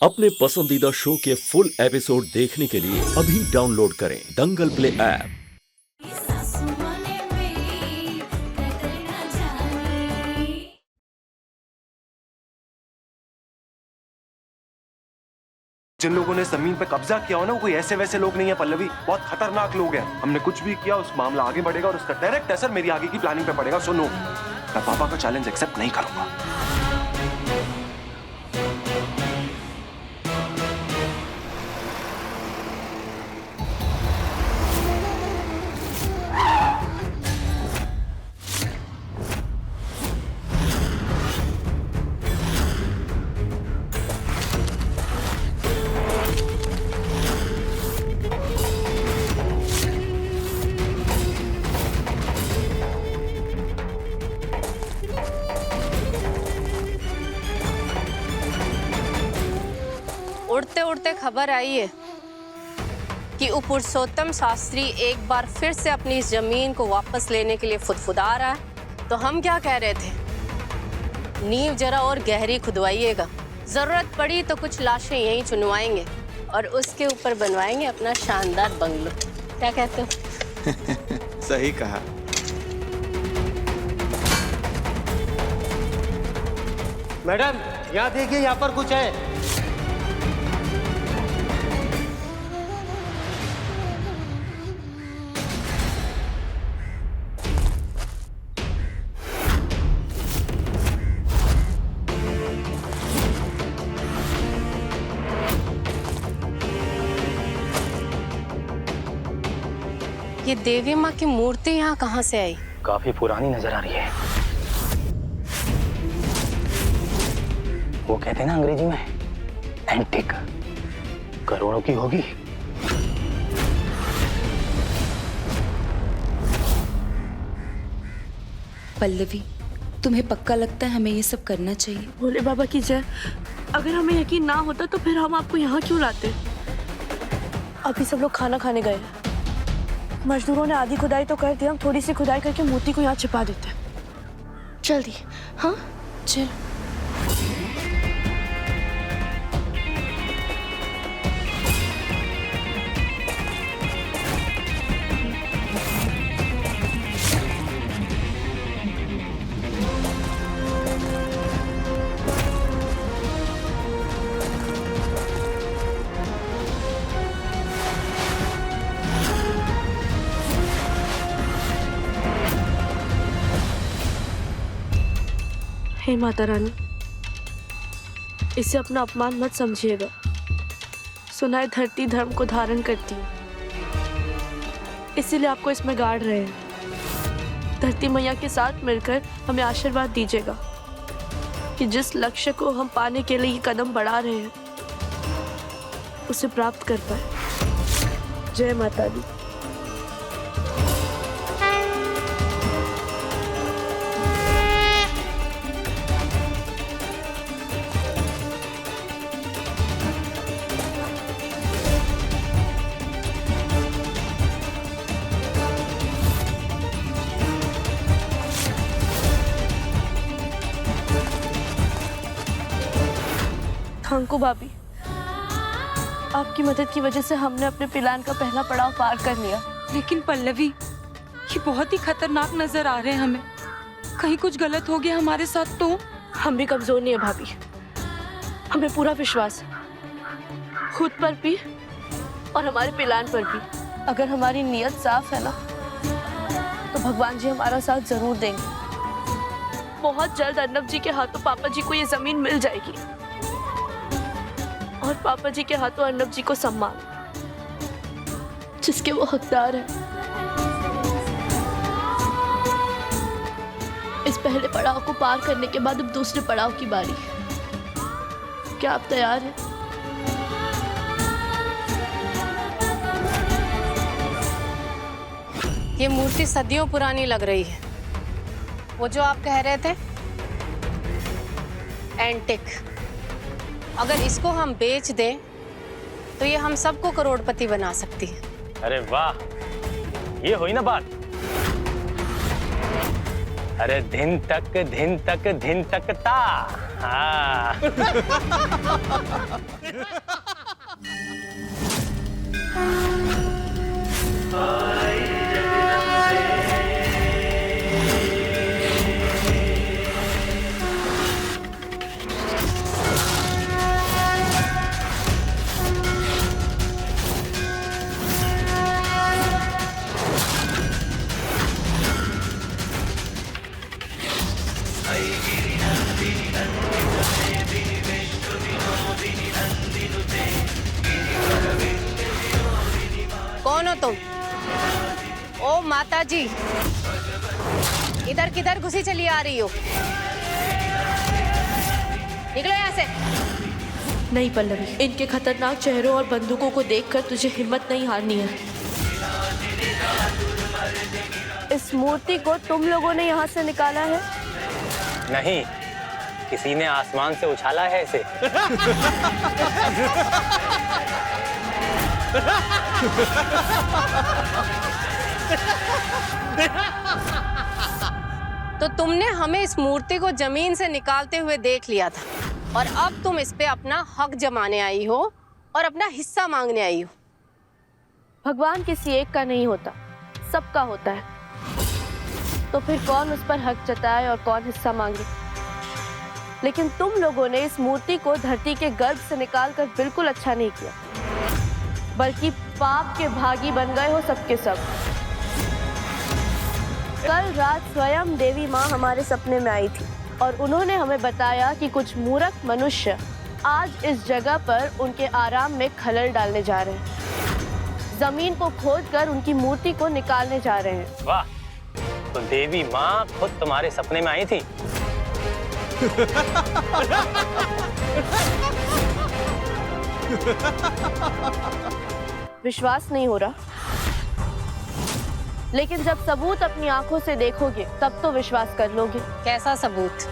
अपने पसंदीदा शो के फुल एपिसोड देखने के लिए अभी डाउनलोड करें दंगल प्ले ऐप। जिन लोगों ने जमीन पे कब्जा किया हो ना, वो कोई ऐसे वैसे लोग नहीं है पल्लवी, बहुत खतरनाक लोग हैं। हमने कुछ भी किया, उस मामला आगे बढ़ेगा और उसका डायरेक्ट असर मेरी आगे की प्लानिंग पे पड़ेगा। सुनो, मैं पापा का चैलेंज एक्सेप्ट नहीं करूंगा। उड़ते उड़ते खबर आई है कि पुरुषोत्तम शास्त्री एक बार फिर से अपनी इस जमीन को वापस लेने के लिए फुदफुदा रहा है। तो हम क्या कह रहे थे, नींव जरा और गहरी खुदवाइएगा, जरूरत पड़ी तो कुछ लाशें यहीं चुनवाएंगे और उसके ऊपर बनवाएंगे अपना शानदार बंगलो। क्या कहते हो? सही कहा। मैडम, यहाँ देखिए, यहाँ पर कुछ है। ये देवी माँ की मूर्ति यहाँ कहाँ से आई? काफी पुरानी नजर आ रही है। वो कहते हैं ना अंग्रेजी में, एंटिक, करोड़ों की होगी। पल्लवी, तुम्हें पक्का लगता है हमें ये सब करना चाहिए? भोले बाबा की जय। अगर हमें यकीन ना होता तो फिर हम आपको यहाँ क्यों लाते? अभी सब लोग खाना खाने गए हैं। मजदूरों ने आधी खुदाई तो कर दी, हम थोड़ी सी खुदाई करके मूर्ति को यहाँ छिपा देते हैं। जल्दी। हाँ चल। हे माता रानी, इसे अपना अपमान मत समझिएगा। सुना है धरती धर्म को धारण करती है, इसीलिए आपको इसमें गाड़ रहे हैं। धरती मैया के साथ मिलकर हमें आशीर्वाद दीजिएगा कि जिस लक्ष्य को हम पाने के लिए कदम बढ़ा रहे हैं उसे प्राप्त कर पाए। जय माता दी। अंकु भाभी, आपकी मदद की वजह से हमने अपने प्लान का पहला पड़ाव पार कर लिया। लेकिन पल्लवी, ये बहुत ही खतरनाक नजर आ रहे हैं हमें। कहीं कुछ गलत हो गया हमारे साथ तो? हम भी कमजोर नहीं है भाभी, हमें पूरा विश्वास है खुद पर भी और हमारे प्लान पर भी। अगर हमारी नीयत साफ है ना, तो भगवान जी हमारा साथ जरूर देंगे। बहुत जल्द अर्नब जी के हाथों पापा जी को ये जमीन मिल जाएगी और पापा जी के हाथों अर्नब जी को सम्मान जिसके वो हकदार है। इस पहले पड़ाव को पार करने के बाद अब दूसरे पड़ाव की बारी। क्या आप तैयार हैं? ये मूर्ति सदियों पुरानी लग रही है। वो जो आप कह रहे थे, एंटिक, अगर इसको हम बेच दें तो ये हम सबको करोड़पति बना सकती है। अरे वाह, ये हुई ना बात। अरे धिन तक ता हाँ। कौन हो तुम? ओ माता जी, इधर किधर घुसी चली आ रही हो? निकलो यहाँ से। नहीं पल्लवी, इनके खतरनाक चेहरों और बंदूकों को देखकर तुझे हिम्मत नहीं हारनी है। इस मूर्ति को तुम लोगों ने यहाँ से निकाला है? नहीं, किसी ने आसमान से उछाला है इसे। तो तुमने हमें इस मूर्ति को जमीन से निकालते हुए देख लिया था और अब तुम इस पे अपना हक जमाने आई हो और अपना हिस्सा मांगने आई हो। भगवान किसी एक का नहीं होता, सबका होता है। तो फिर कौन उस पर हक जताए और कौन हिस्सा मांगे? लेकिन तुम लोगों ने इस मूर्ति को धरती के गर्भ से निकालकर बिल्कुल अच्छा नहीं किया, बल्कि पाप के भागी बन गए हो सबके सब। कल रात स्वयं देवी माँ हमारे सपने में आई थी और उन्होंने हमें बताया कि कुछ मूर्ख मनुष्य आज इस जगह पर उनके आराम में खलल डालने जा रहे हैं। जमीन को खोदकर उनकी मूर्ति को निकालने जा रहे हैं। वाह, तो देवी माँ खुद तुम्हारे सपने में आई थी? विश्वास नहीं हो रहा, लेकिन जब सबूत अपनी आंखों से देखोगे तब तो विश्वास कर लोगे। कैसा सबूत?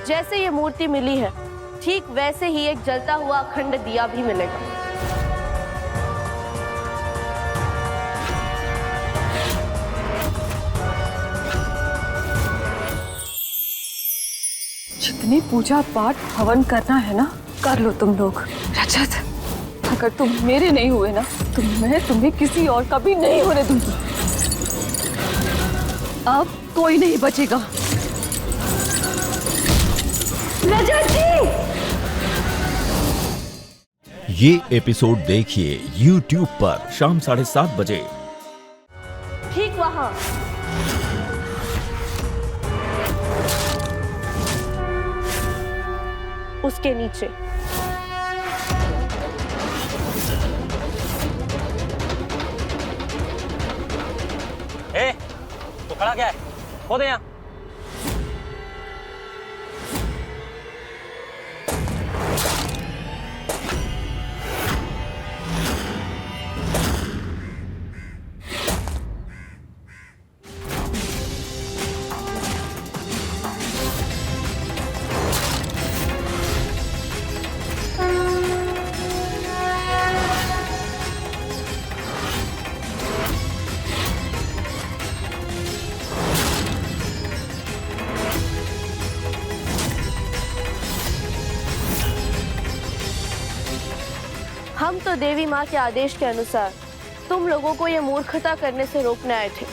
जैसे ये मूर्ति मिली है, ठीक वैसे ही एक जलता हुआ अखंड दिया भी मिलेगा। जितनी पूजा पाठ हवन करना है ना, कर लो तुम लोग। रजत, अगर तुम मेरे नहीं हुए ना तो मैं तुम्हें किसी और का भी नहीं होने दूंगी। अब कोई नहीं बचेगा। रजत जी! ये एपिसोड देखिए YouTube पर शाम 7:30 बजे। ठीक वहां उसके नीचे। ए, तो खड़ा क्या है? खोद यहाँ। हम तो देवी माँ के आदेश के अनुसार तुम लोगों को ये मूर्खता करने से रोकने आए थे,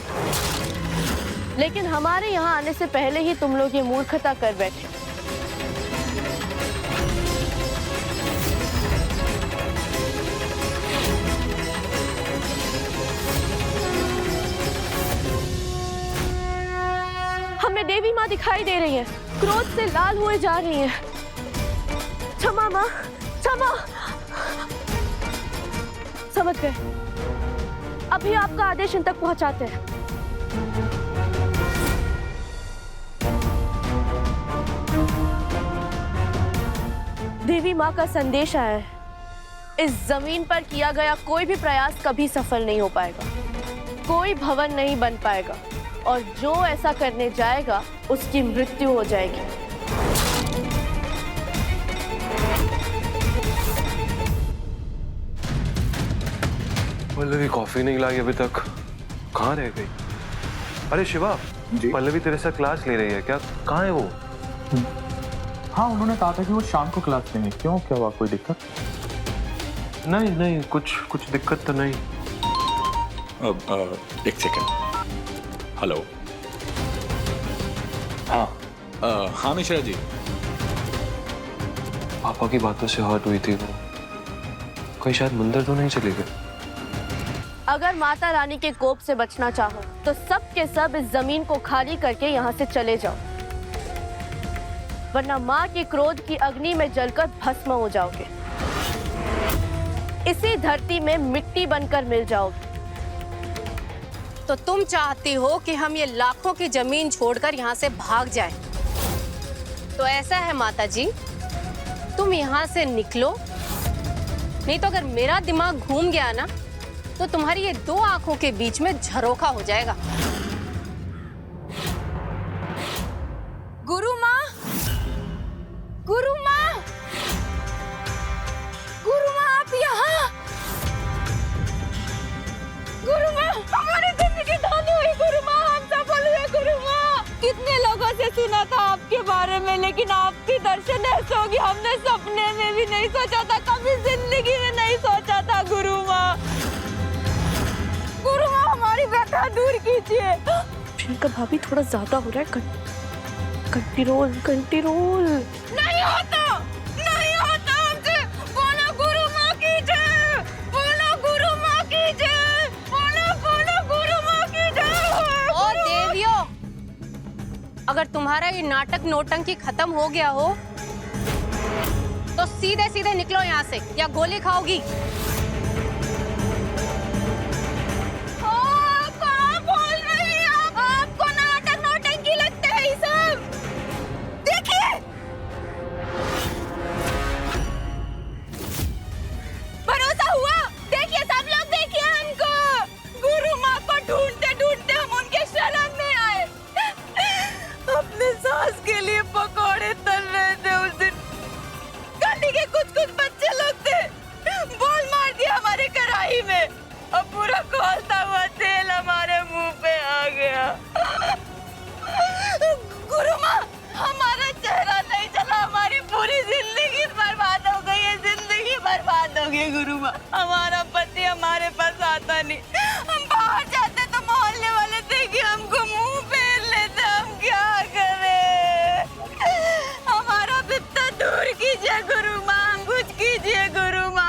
लेकिन हमारे यहाँ आने से पहले ही तुम लोग ये मूर्खता कर बैठे। हमें देवी माँ दिखाई दे रही है, क्रोध से लाल हुए जा रही है। क्षमा माँ, क्षमा। समझ गए, अभी आपका आदेश इन तक पहुंचाते हैं। देवी माँ का संदेश आया है, इस जमीन पर किया गया कोई भी प्रयास कभी सफल नहीं हो पाएगा, कोई भवन नहीं बन पाएगा और जो ऐसा करने जाएगा उसकी मृत्यु हो जाएगी। पल्लवी कॉफी नहीं लाई अभी तक, कहाँ रह गई? अरे शिवा, पल्लवी तेरे साथ क्लास ले रही है क्या? कहाँ है वो? हाँ, उन्होंने कहा था कि वो शाम को क्लास लेंगे। क्यों, क्या हुआ, कोई दिक्कत? नहीं नहीं, कुछ दिक्कत तो नहीं। एक सेकंड। हेलो। हाँ मिश्रा जी। पापा की बातों से हर्ट हुई थी वो, कहीं शायद मंदिर तो नहीं चले गए। अगर माता रानी के कोप से बचना चाहो तो सब के सब इस जमीन को खाली करके यहाँ से चले जाओ, वरना माँ के क्रोध की अग्नि में जलकर भस्म हो जाओगे, इसी धरती में मिट्टी बनकर मिल जाओगे। तो तुम चाहती हो कि हम ये लाखों की जमीन छोड़कर यहाँ से भाग जाएं? तो ऐसा है माता जी, तुम यहाँ से निकलो, नहीं तो अगर मेरा दिमाग घूम गया ना तो तुम्हारी ये दो आंखों के बीच में झरोखा हो जाएगा। गुरु माँ, गुरु माँ, गुरु माँ, आप यहाँ? गुरु माँ, हमारी जिंदगी धन्य हुई गुरु माँ, हम सफल हुए गुरु माँ। कितने लोगों से सुना था आपके बारे में, लेकिन आपके दर्शन ऐसे होगी हमने सपने में भी नहीं सोचा था, कभी जिंदगी में नहीं सोचा था गुरु माँ। गुरु माँ, हमारी व्यथा दूर कीजिए। प्रियंका भाभी, थोड़ा ज्यादा हो रहा है, कंट्रोल। नहीं होता हमसे। बोलो गुरु माँ की जय, बोलो गुरु माँ की जय, बोलो गुरु माँ की जय। ओ देवियों, अगर तुम्हारा ये नाटक नौटंकी खत्म हो गया हो तो सीधे सीधे निकलो यहाँ से, या गोली खाओगी। गुरु माँ, हमारा पति हमारे पास आता नहीं, हम बाहर जाते तो मोहल्ले वाले देखिए हमको मुंह फेर लेते, हम क्या करें? हमारा बित्ता दूर कीजिए गुरु माँ, कुछ कीजिए गुरु माँ।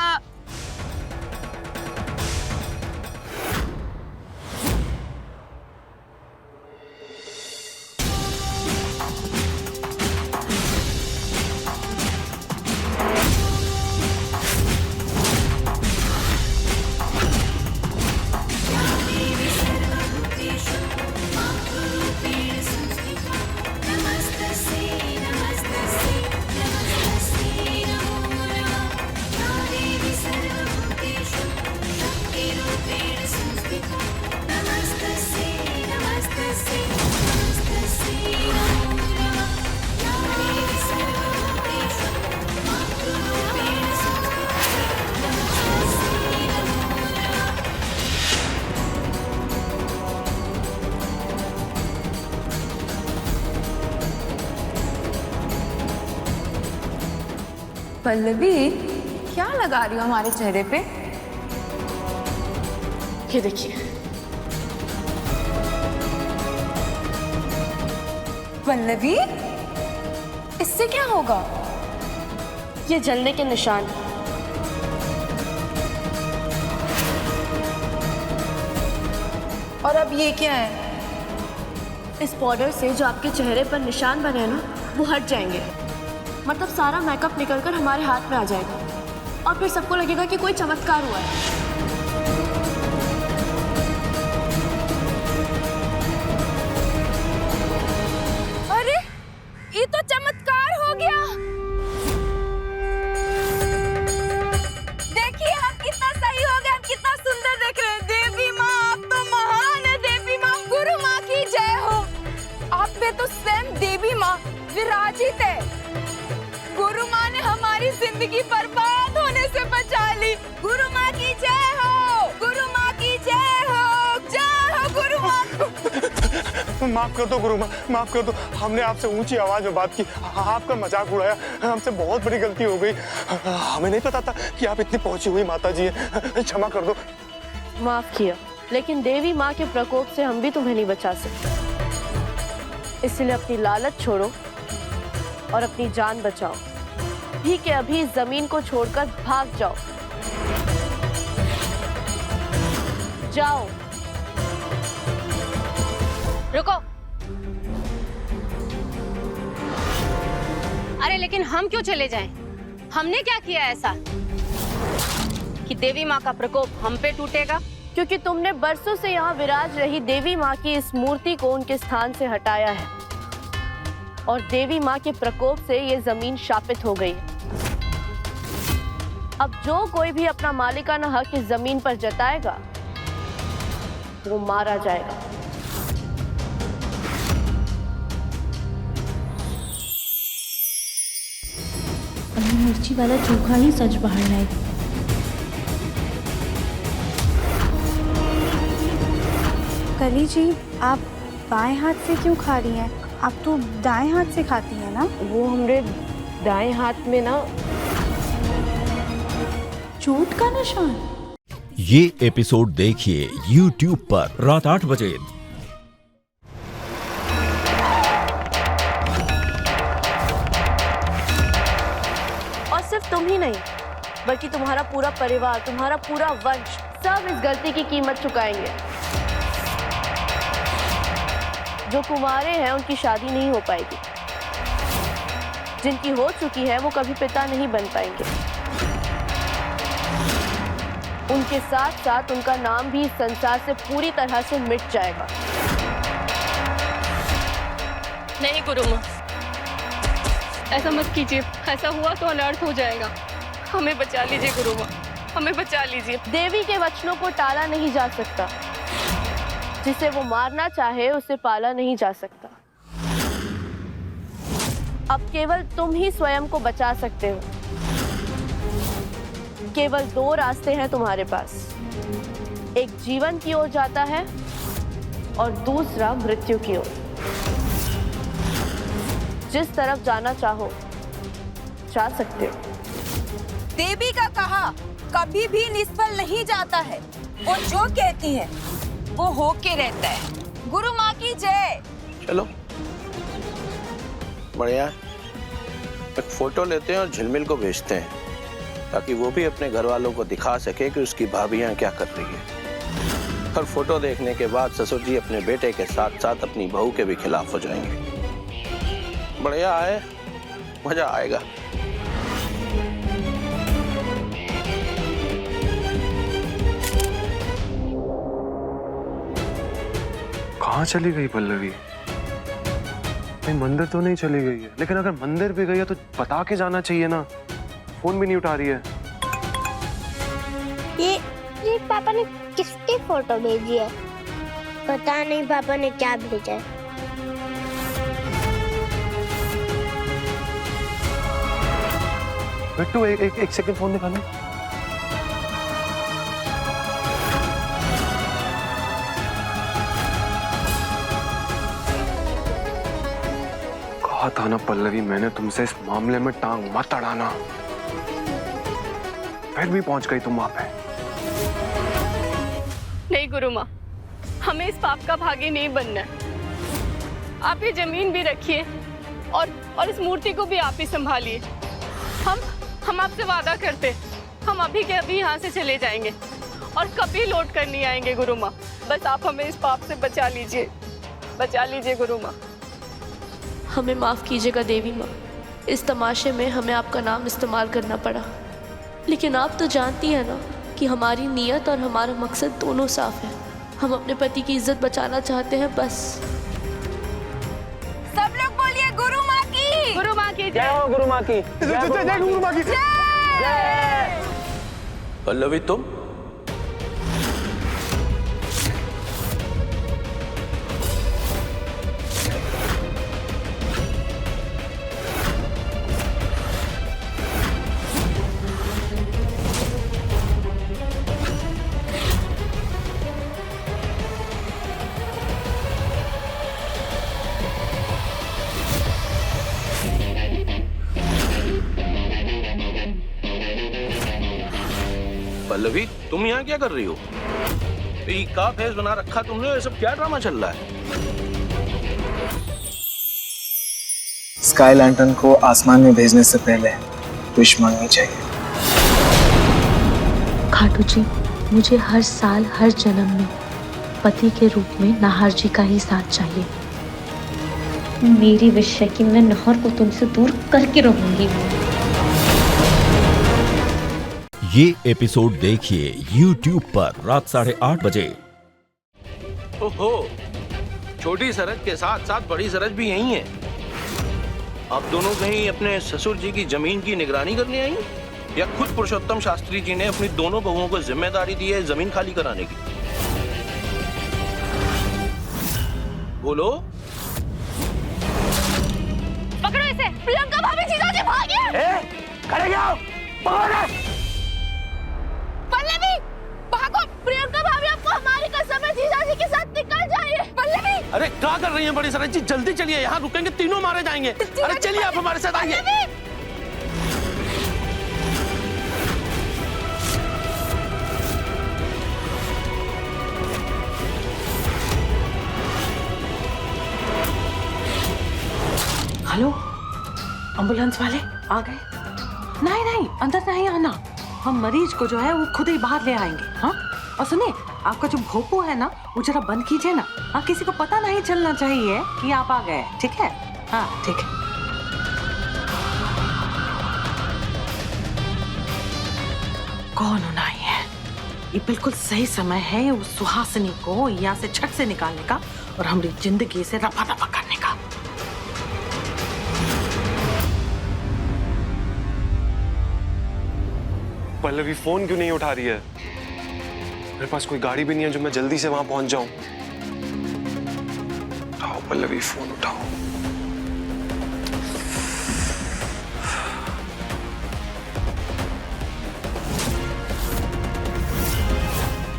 पल्लवी, क्या लगा रही हो हमारे चेहरे पे? ये देखिए। पल्लवी, इससे क्या होगा? ये जलने के निशान। और अब ये क्या है? इस पाउडर से जो आपके चेहरे पर निशान बने हैं ना, वो हट जाएंगे। मतलब सारा मेकअप निकलकर हमारे हाथ में आ जाएगा और फिर सबको लगेगा कि कोई चमत्कार हुआ है। अरे, ये तो चमत्कार हो गया। देखिए हम कितना सही हो गए, हम कितना सुंदर दिख रहे हैं। देवी माँ, आप तो महान है। देवी माँ, गुरु माँ की जय हो। आप पे तो स्वयं देवी माँ विराजित है। गुरु माँ ने हमारी जिंदगी बर्बाद होने से बचा ली। गुरु माँ की जय हो, गुरु माँ की जय हो, जय हो गुरु माँ। माफ कर दो गुरु माँ, माफ कर दो, हमने आपसे ऊंची आवाज में बात की, आपका मजाक उड़ाया, हमसे बहुत बड़ी गलती हो गई। हमें नहीं पता था कि आप इतनी पहुंची हुई माता जी हैं, क्षमा कर दो। माफ किया, लेकिन देवी माँ के प्रकोप से हम भी तुम्हें नहीं बचा सकते। इसलिए अपनी लालच छोड़ो और अपनी जान बचाओ। अभी के अभी इस जमीन को छोड़कर भाग जाओ। जाओ। रुको। अरे लेकिन हम क्यों चले जाएं? हमने क्या किया ऐसा कि देवी माँ का प्रकोप हम पे टूटेगा? क्योंकि तुमने बरसों से यहाँ विराज रही देवी माँ की इस मूर्ति को उनके स्थान से हटाया है और देवी माँ के प्रकोप से ये जमीन शापित हो गई है। अब जो कोई भी अपना मालिकाना हक इस जमीन पर जताएगा वो मारा जाएगा। मिर्ची वाला चोखा ही सच बाहर लाएगा। कली जी, आप बाएं हाथ से क्यों खा रही हैं? आप तो दाएं हाथ से खाती हैं ना? वो हमरे दाएं हाथ में ना चोट का निशान। ये एपिसोड देखिए YouTube पर रात 8 बजे। और सिर्फ तुम ही नहीं बल्कि तुम्हारा पूरा परिवार, तुम्हारा पूरा वंश सब इस गलती की कीमत चुकाएंगे। जो कुंवारे हैं उनकी शादी नहीं हो पाएगी, जिनकी हो चुकी है वो कभी पिता नहीं बन पाएंगे। उनके साथ साथ उनका नाम भी इस संसार से पूरी तरह से मिट जाएगा। नहीं गुरुमा, ऐसा मत कीजिए। ऐसा हुआ तो अनर्थ हो जाएगा। हमें बचा लीजिए गुरुमा, हमें बचा लीजिए। देवी के वचनों को टाला नहीं जा सकता। जिसे वो मारना चाहे उसे पाला नहीं जा सकता। अब केवल तुम ही स्वयं को बचा सकते हो। केवल 2 रास्ते हैं तुम्हारे पास। एक जीवन की ओर जाता है और दूसरा मृत्यु की ओर। जिस तरफ जाना चाहो जा सकते हो। देवी का कहा कभी भी निष्फल नहीं जाता है। वो जो कहती है वो होके रहता है। गुरु माँ की जय। चलो बढ़िया, एक फोटो लेते हैं और झिलमिल को भेजते हैं ताकि वो भी अपने घर वालों को दिखा सके कि उसकी भाभियां क्या कर रही है। और फोटो देखने के बाद ससुर जी अपने बेटे के साथ साथ अपनी बहू के भी खिलाफ हो जाएंगे। बढ़िया है, मजा आएगा। कहाँ चली गई पल्लवी? नहीं, मंदिर तो नहीं चली गई है, लेकिन अगर मंदिर भी गई है तो बता के जाना चाहिए ना। फोन भी नहीं उठा रही है। ये पापा ने किसकी फोटो भेजी है? पता नहीं पापा ने क्या भेजा है। बिट्टू एक सेकंड फोन निकालो। कहा था ना पल्लवी, मैंने तुमसे इस मामले में टांग मत अड़ाना। फिर भी पहुंच गई तुम वहां पे। नहीं गुरुमा, हमें इस पाप का भागी नहीं बनना है। आप ये जमीन भी रखिए और इस मूर्ति को भी आप ही संभालिए। हम आपसे वादा करते, हम अभी के अभी यहाँ से चले जाएंगे और कभी लौट कर नहीं आएंगे गुरुमा। बस आप हमें इस पाप से बचा लीजिए गुरुमा। हमें माफ कीजिएगा देवी माँ, इस तमाशे में हमें आपका नाम इस्तेमाल करना पड़ा। लेकिन आप तो जानती हैं ना कि हमारी नीयत और हमारा मकसद दोनों साफ है। हम अपने पति की इज्जत बचाना चाहते हैं बस। सब लोग बोलिए गुरु माँ की। गुरु माँ की जय हो। गुरु माँ की जय गुरु माँ की जय। पल्लवी तुम पल्लवी, तुम यहाँ क्या कर रही हो? ये का फेस बना रखा तुमने, ये सब क्या ड्रामा चल रहा है? स्काई लैंटर्न को आसमान में भेजने से पहले विश मांगनी चाहिए। खाटू जी, मुझे हर साल हर जन्म में पति के रूप में नाहर जी का ही साथ चाहिए। मेरी विश है कि मैं नाहर को तुमसे दूर करके रहूंगी। ये एपिसोड देखिए YouTube पर रात 8:30 बजे। ओहो, छोटी सरज के साथ साथ बड़ी सरज भी यही है। आप दोनों कहीं अपने ससुर जी की जमीन की निगरानी करने आई, या खुद पुरुषोत्तम शास्त्री जी ने अपनी दोनों बहुओं को जिम्मेदारी दी है जमीन खाली कराने की? बोलो। पकड़ो इसे। प्रियंका भाभी जीजाजी भागिए। खड़े जाओ, पकड़ो। पल्लवी भागो। प्रियंका भाभी, आपको हमारी कसम है, जीजाजी के साथ निकल जाइए। पल्लवी, अरे क्या कर रही हैं बड़ी सरज जी? जल्दी चलिए, यहाँ रुकेंगे तीनों मारे जाएंगे। अरे चलिए, आप हमारे साथ आइए। हेलो, एम्बुलेंस वाले आ गए? नहीं नहीं, अंदर नहीं आना। हम मरीज को जो है वो खुद ही बाहर ले आएंगे। हाँ, और सुनिए, आपका जो भोपू है ना, वो जरा बंद कीजिए ना। हाँ, किसी को पता नहीं चलना चाहिए कि आप आ गए। ठीक है? हाँ ठीक है। कौन होना है? ये बिल्कुल सही समय है उस सुहासिनी को यहाँ से झट से निकालने का और हमारी जिंदगी से रफा दफा करने का। पल्लवी फोन क्यों नहीं उठा रही है? मेरे पास कोई गाड़ी भी नहीं है जो मैं जल्दी से वहां पहुंच जाऊं। उठाओ पल्लवी, फोन उठाओ।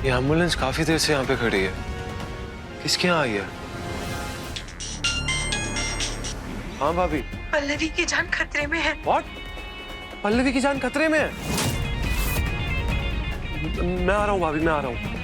ये एम्बुलेंस काफी देर से यहाँ पे खड़ी है। किसके यहाँ आई है? हाँ भाभी। पल्लवी की जान खतरे में है। What? पल्लवी की जान खतरे में है? मैं आ रहा हूँ भाभी, मैं आ रहा हूँ।